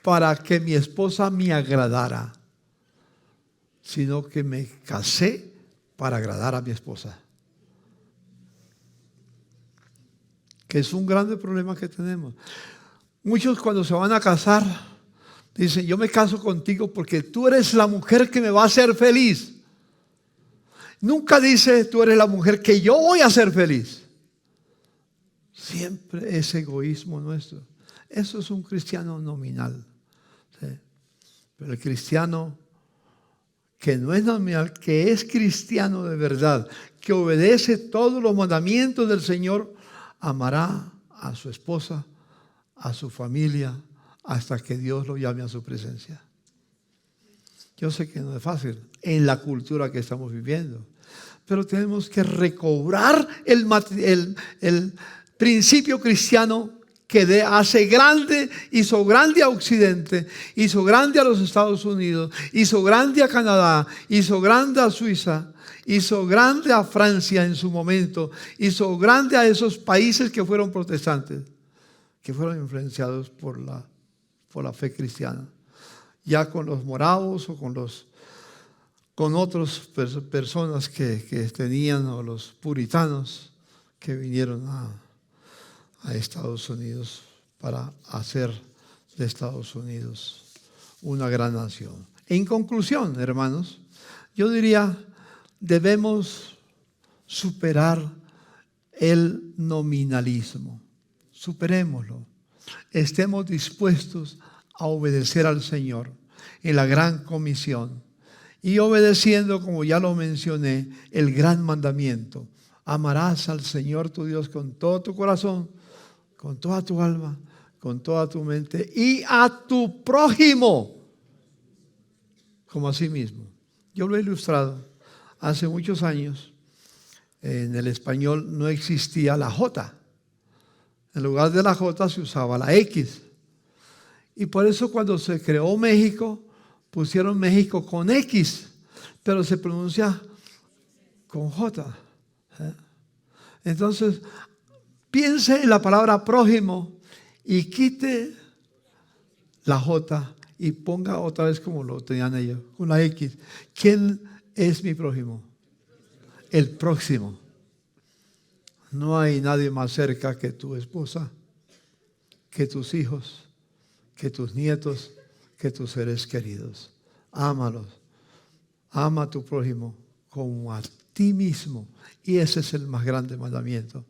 para que mi esposa me agradara, sino que me casé para agradar a mi esposa. Que es un grande problema que tenemos. Muchos cuando se van a casar dicen, yo me caso contigo porque tú eres la mujer que me va a hacer feliz. Nunca dice, tú eres la mujer que yo voy a hacer feliz. Siempre es egoísmo nuestro. Eso es un cristiano nominal. ¿Sí? Pero el cristiano que no es nominal, que es cristiano de verdad, que obedece todos los mandamientos del Señor, amará a su esposa, a su familia, hasta que Dios lo llame a su presencia. Yo sé que no es fácil en la cultura que estamos viviendo, pero tenemos que recobrar el principio cristiano que hace grande, hizo grande a Occidente, hizo grande a los Estados Unidos, hizo grande a Canadá, hizo grande a Suiza, hizo grande a Francia en su momento, hizo grande a esos países que fueron protestantes, que fueron influenciados por la fe cristiana, ya con los moravos o con otras personas que tenían, o los puritanos que vinieron a Estados Unidos para hacer de Estados Unidos una gran nación. En conclusión, hermanos, yo diría, debemos superar el nominalismo. Superémoslo. Estemos dispuestos a obedecer al Señor en la gran comisión y obedeciendo, como ya lo mencioné, el gran mandamiento. Amarás al Señor tu Dios con todo tu corazón, con toda tu alma, con toda tu mente y a tu prójimo como a sí mismo. Yo lo he ilustrado. Hace muchos años en el español no existía la J. En lugar de la J se usaba la X. Y por eso cuando se creó México, pusieron México con X, pero se pronuncia con J. Entonces, piense en la palabra prójimo y quite la J y ponga otra vez como lo tenían ellos, con la X. ¿Quién es mi prójimo? El próximo. No hay nadie más cerca que tu esposa, que tus hijos, que tus nietos, que tus seres queridos. Ámalos. Ama a tu prójimo como a ti mismo. Y ese es el más grande mandamiento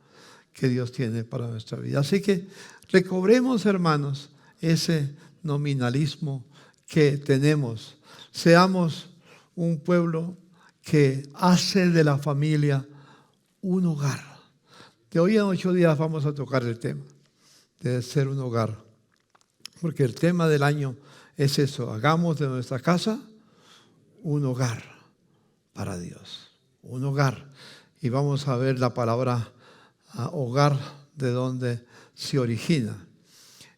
que Dios tiene para nuestra vida. Así que recobremos, hermanos, ese nominalismo que tenemos. Seamos un pueblo que hace de la familia un hogar. De hoy en 8 días vamos a tocar el tema de ser un hogar, porque el tema del año es eso, hagamos de nuestra casa un hogar para Dios, un hogar. Y vamos a ver la palabra hogar, de donde se origina.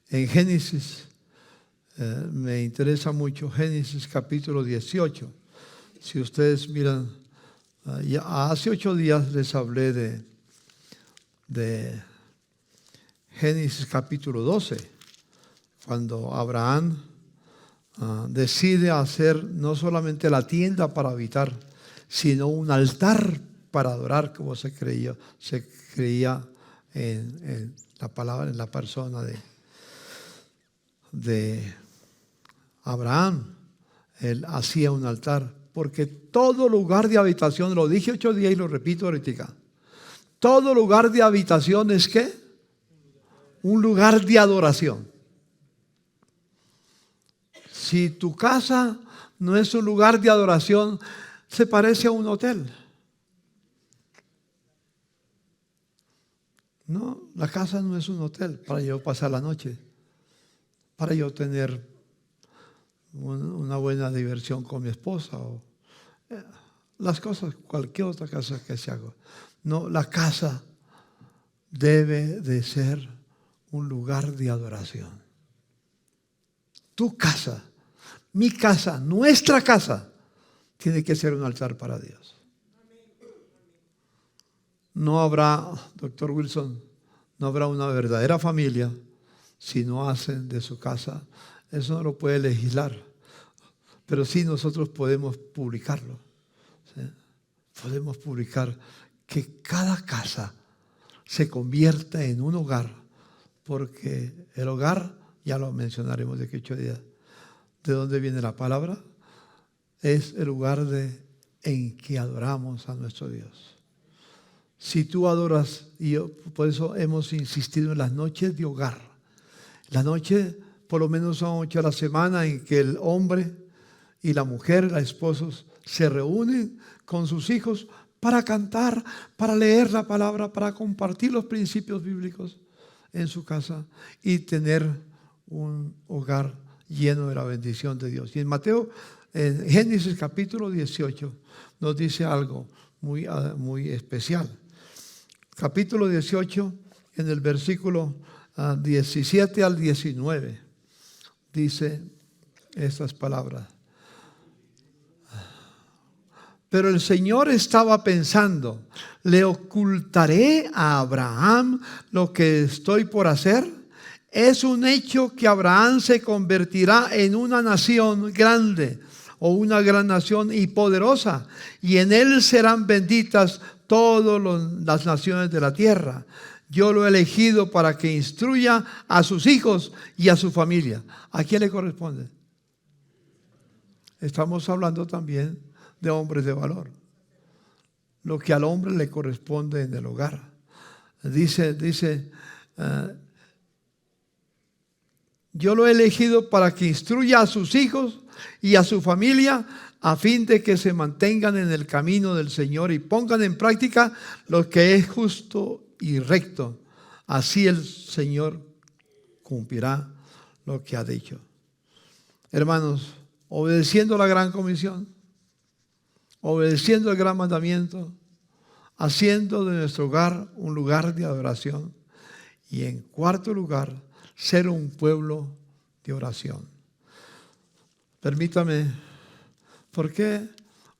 En Génesis, me interesa mucho Génesis capítulo 18. Si ustedes miran, ya hace 8 días les hablé de Génesis capítulo 12, cuando Abraham decide hacer no solamente la tienda para habitar, sino un altar para adorar, como se creía en la palabra, en la persona de Abraham. Él hacía un altar, porque todo lugar de habitación, lo dije 8 días y lo repito ahorita, todo lugar de habitación es ¿qué? Un lugar de adoración. Si tu casa no es un lugar de adoración, se parece a un hotel. No, la casa no es un hotel para yo pasar la noche, para yo tener una buena diversión con mi esposa o las cosas, cualquier otra cosa que se haga. No, la casa debe de ser un lugar de adoración. Tu casa, mi casa, nuestra casa, tiene que ser un altar para Dios. No habrá, doctor Wilson, no habrá una verdadera familia si no hacen de su casa. Eso no lo puede legislar, pero sí nosotros podemos publicarlo. ¿Sí? Podemos publicar que cada casa se convierta en un hogar, porque el hogar, ya lo mencionaremos de que 8 días, ¿de dónde viene la palabra? Es el lugar en que adoramos a nuestro Dios. Si tú adoras, y por eso hemos insistido en las noches de hogar. La noche, por lo menos son 8 a la semana en que el hombre y la mujer, los esposos, se reúnen con sus hijos para cantar, para leer la palabra, para compartir los principios bíblicos en su casa y tener un hogar lleno de la bendición de Dios. Y en Génesis capítulo 18 nos dice algo muy especial. Capítulo 18, en el versículo 17 al 19, dice estas palabras. Pero el Señor estaba pensando, ¿le ocultaré a Abraham lo que estoy por hacer? Es un hecho que Abraham se convertirá en una nación grande o una gran nación y poderosa, y en él serán benditas todas las naciones de la tierra. Yo lo he elegido para que instruya a sus hijos y a su familia. ¿A quién le corresponde? Estamos hablando también de hombres de valor. Lo que al hombre le corresponde en el hogar. Dice, yo lo he elegido para que instruya a sus hijos y a su familia, a fin de que se mantengan en el camino del Señor y pongan en práctica lo que es justo y recto. Así el Señor cumplirá lo que ha dicho. Hermanos, obedeciendo la gran comisión, obedeciendo el gran mandamiento, haciendo de nuestro hogar un lugar de adoración, y en cuarto lugar, ser un pueblo de oración. Permítame, ¿por qué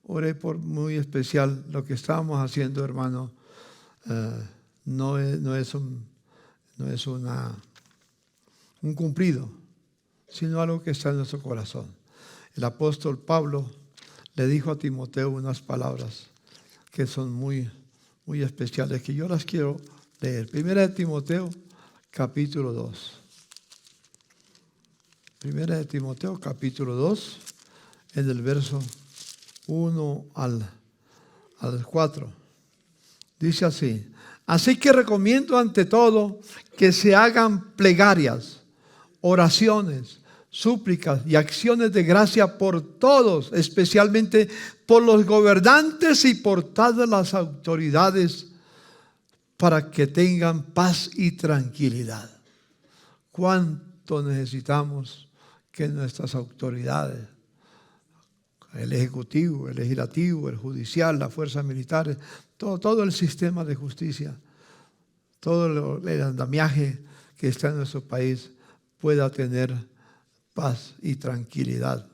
oré por muy especial? Lo que estábamos haciendo, hermano, no es un cumplido, sino algo que está en nuestro corazón. El apóstol Pablo le dijo a Timoteo unas palabras que son muy especiales, que yo las quiero leer. Primera de Timoteo, capítulo 2. Primera de Timoteo, capítulo 2, en el verso 1 al 4. Dice así: así que recomiendo ante todo que se hagan plegarias, oraciones, súplicas y acciones de gracia por todos, especialmente por los gobernantes y por todas las autoridades, para que tengan paz y tranquilidad. ¿Cuánto necesitamos que nuestras autoridades, el ejecutivo, el legislativo, el judicial, las fuerzas militares, todo el sistema de justicia, todo el andamiaje que está en nuestro país pueda tener paz y tranquilidad.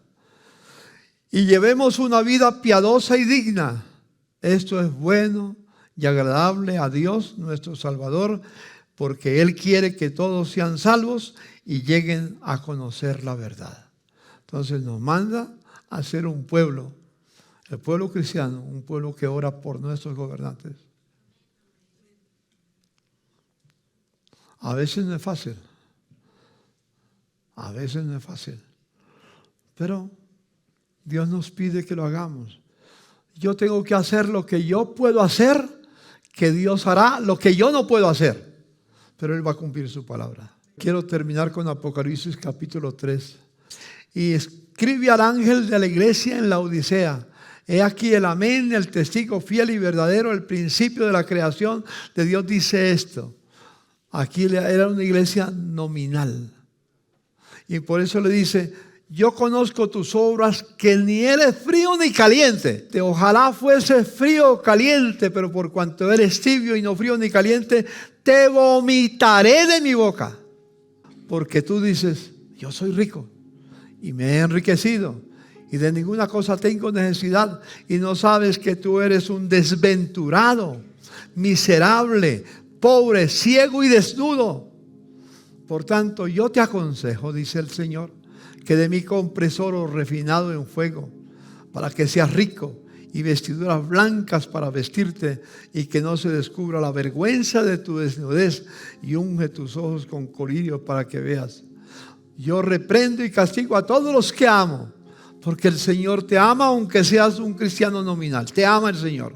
Y llevemos una vida piadosa y digna. Esto es bueno y agradable a Dios, nuestro Salvador, porque Él quiere que todos sean salvos y lleguen a conocer la verdad. Entonces nos manda a ser un pueblo, el pueblo cristiano, un pueblo que ora por nuestros gobernantes. A veces no es fácil, pero Dios nos pide que lo hagamos. Yo tengo que hacer lo que yo puedo hacer, que Dios hará lo que yo no puedo hacer, pero Él va a cumplir su palabra. Quiero terminar con Apocalipsis capítulo 3. Y escribe al ángel de la iglesia en la Odisea: he aquí el amén, el testigo fiel y verdadero, el principio de la creación de Dios dice esto. Aquí era una iglesia nominal. Y por eso le dice: yo conozco tus obras, que ni eres frío ni caliente. Ojalá fuese frío o caliente, pero por cuanto eres tibio y no frío ni caliente, te vomitaré de mi boca. Porque tú dices: yo soy rico y me he enriquecido y de ninguna cosa tengo necesidad, y no sabes que tú eres un desventurado, miserable, pobre, ciego y desnudo. Por tanto, yo te aconsejo, dice el Señor, que de mí compres oro refinado en fuego, para que seas rico, y vestiduras blancas para vestirte, y que no se descubra la vergüenza de tu desnudez, y unge tus ojos con colirio para que veas. Yo reprendo y castigo a todos los que amo, porque el Señor te ama, aunque seas un cristiano nominal. Te ama el Señor.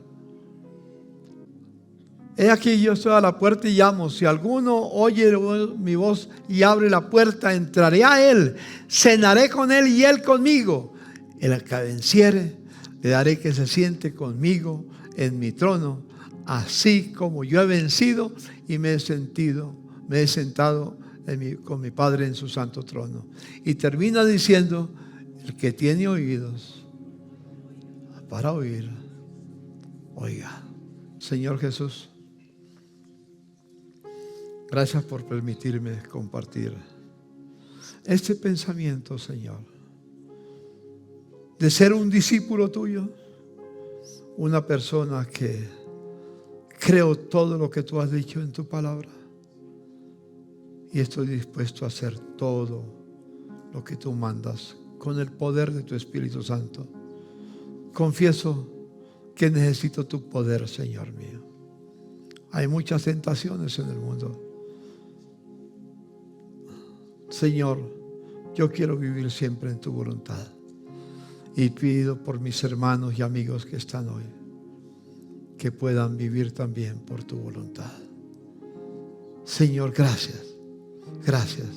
He aquí, yo estoy a la puerta y llamo. Si alguno oye mi voz y abre la puerta, entraré a él, cenaré con él y él conmigo. El que venciere, le daré que se siente conmigo en mi trono, así como yo he vencido y me he sentado con mi Padre en su santo trono. Y termina diciendo: el que tiene oídos para oír, oiga. Señor Jesús, gracias por permitirme compartir este pensamiento, Señor, de ser un discípulo tuyo, una persona que creo todo lo que tú has dicho en tu palabra, y estoy dispuesto a hacer todo lo que tú mandas con el poder de tu Espíritu Santo. Confieso que necesito tu poder, Señor mío. Hay muchas tentaciones en el mundo. Señor, yo quiero vivir siempre en tu voluntad, y pido por mis hermanos y amigos que están hoy, que puedan vivir también por tu voluntad. Señor, gracias. Gracias.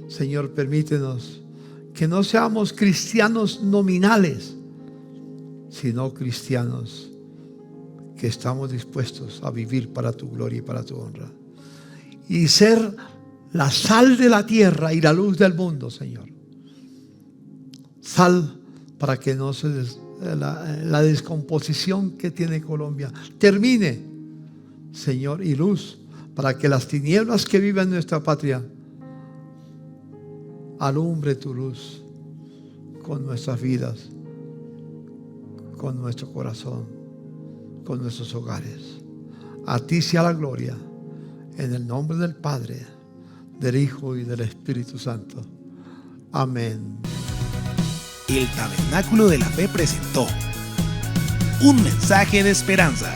Señor, permítenos que no seamos cristianos nominales, sino cristianos que estamos dispuestos a vivir para tu gloria y para tu honra, y ser la sal de la tierra y la luz del mundo, Señor. Sal para que no se la descomposición que tiene Colombia termine, Señor, y luz para que las tinieblas que viven en nuestra patria alumbre tu luz con nuestras vidas, con nuestro corazón, con nuestros hogares. A ti sea la gloria, en el nombre del Padre, del Hijo y del Espíritu Santo. Amén. El Tabernáculo de la Fe presentó un mensaje de esperanza.